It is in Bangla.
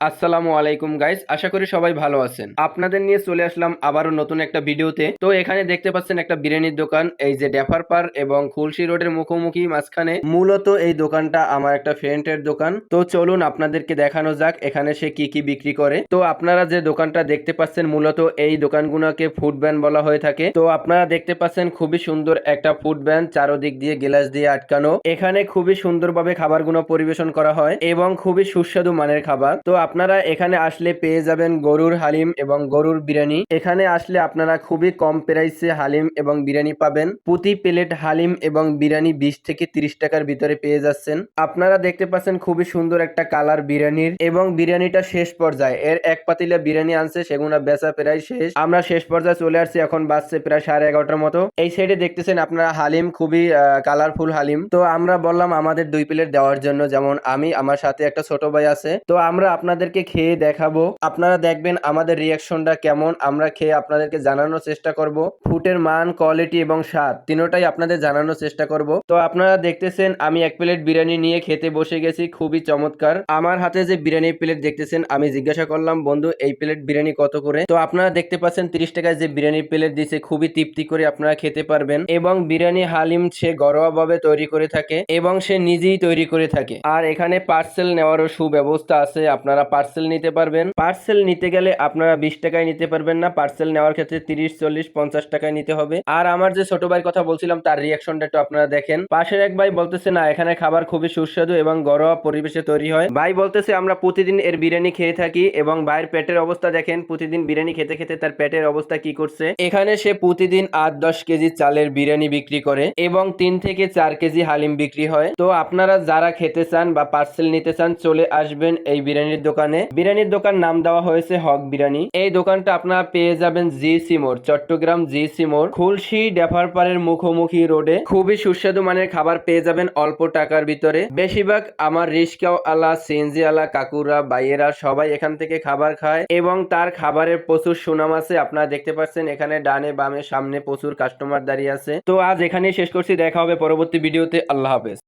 আসসালামু আলাইকুম গাইস, আশা করি সবাই ভালো আছেন। আপনাদের নিয়ে চলে আসলাম আবারও নতুন একটা ভিডিওতে। তো এখানে দেখতে পাচ্ছেন একটা বিরিয়ানির দোকান, এই যে ডেফার পার এবং খুলশি রোডের মুখোমুখি মাঝখানে মূলত এই দোকানটা আমার একটা ফ্রেন্ডের দোকান। তো চলুন আপনাদেরকে দেখানো যাক এখানে সে কি কি বিক্রি করে। তো আপনারা যে দোকানটা দেখতে পাচ্ছেন মূলত এই দোকানগুলোকে ফুড ভ্যান বলা হয়ে থাকে। তো আপনারা দেখতে পাচ্ছেন খুবই সুন্দর একটা ফুড ভ্যান, চারদিক দিয়ে গ্লাস দিয়ে আটকানো। এখানে খুবই সুন্দরভাবে খাবারগুলো পরিবেশন করা হয় এবং খুবই সুস্বাদু মানের খাবার। তো আপনারা এখানে আসলে পেয়ে যাবেন গরুর হালিম এবং গরুর বিরিয়ানি। এখানে আসলে আপনারা খুবই কম প্রাইসে হালিম এবং বিরিয়ানি পাবেন। প্রতি প্লেট হালিম এবং বিরিয়ানি 20 থেকে 30 টাকার ভিতরে পেয়ে যাচ্ছেন। আপনারা দেখতে পাচ্ছেন খুবই সুন্দর একটা কালার বিরিয়ানির, এবং বিরিয়ানিটা শেষ পর্যায়ে এর এক পাতিলা বিরিয়ানি আনছে, সেগুলো বেচা প্রায় শেষ। আমরা শেষ পর্যায়ে চলে আসছি, এখন বাজছে প্রায় 11:30টার মতো। এই সাইডে দেখতেছেন আপনারা হালিম, খুবই কালারফুল হালিম। তো আমরা বললাম আমাদের 2 প্লেট দেওয়ার জন্য, যেমন আমি, আমার সাথে একটা ছোট ভাই আছে। তো আমরা আপনাদেরকে খেয়ে দেখাবো, আপনারা দেখবেন আমাদের রিয়াকশনটা কেমন। আমরা খেয়ে আপনাদেরকে জানানোর চেষ্টা করব, ফুডের মান, কোয়ালিটি এবং স্বাদ তিনটাই আপনাদের জানানোর চেষ্টা করব। তো আপনারা দেখতেছেন আমি এক প্লেট বিরিয়ানি নিয়ে খেতে বসে গেছি, খুবই চমৎকার। আমার হাতে যে বিরিয়ানি প্লেট দেখতেছেন, আমি জিজ্ঞাসা করলাম বন্ধু এই প্লেট বিরিয়ানি কত করে। তো আপনারা দেখতে পাচ্ছেন 30 টাকায় যে বিরিয়ানি প্লেট দিছে, খুবই তৃপ্তি করে আপনারা খেতে পারবেন। এবং বিরিয়ানি হালিম সে ঘরোয়া ভাবে তৈরি করে থাকে এবং সে নিজেই তৈরি করে থাকে। আর এখানে পার্সেল নেওয়ারও সুব্যবস্থা আছে, আপনারা পার্সেল নিতে পারবেন। পার্সেল নিতে গেলে আপনারা 20 টাকায় নিতে পারবেন না, পার্সেল নেওয়ার ক্ষেত্রে 30, 40, 50 টাকায় নিতে হবে। আর আমার যে ছোট ভাইয়ের কথা বলছিলাম তার রিয়াকশনটা একটু আপনারা দেখেন। পাশের এক ভাই বলতেছে না এখানে খাবার খুবই সুস্বাদু এবং ঘরোয়া পরিবেশে তৈরি হয়। ভাই বলতেছে আমরা প্রতিদিন এর বিরিয়ানি খেয়ে থাকি, এবং ভাইয়ের পেটের অবস্থা দেখেন, প্রতিদিন বিরিয়ানি খেতে খেতে তার পেটের অবস্থা কি করছে। এখানে সে প্রতিদিন 8-10 কেজি চালের বিরিয়ানি বিক্রি করে এবং 3 থেকে 4 কেজি হালিম বিক্রি হয়। তো আপনারা যারা খেতে চান বা পার্সেল নিতে চান চলে আসবেন এই বিরিয়ানির দোকানে। বিরিয়ানির দোকান নাম দেওয়া হয়েছে হক বিরিয়ানি। এই দোকানটা আপনারা পেয়ে যাবেন জিসি মোড়, চট্টগ্রাম জিসি মোড়, খুলশি ডেফারপাড়ের মুখোমুখি রোডে। খুবই সুস্বাদু মানের খাবার পেয়ে যাবেন অল্প টাকার ভিতরে। বেশিরভাগ আমার রিস্কা আলা, সিএনজি আলা কাকুরা, ভাইয়েরা সবাই এখান থেকে খাবার খায় এবং তার খাবারের প্রচুর সুনাম আছে। আপনারা দেখতে পাচ্ছেন এখানে ডানে বামে সামনে প্রচুর কাস্টমার দাঁড়িয়ে আছে। তো আজ এখানেই শেষ করছি, দেখা হবে পরবর্তী ভিডিওতে। আল্লাহ হাফেজ।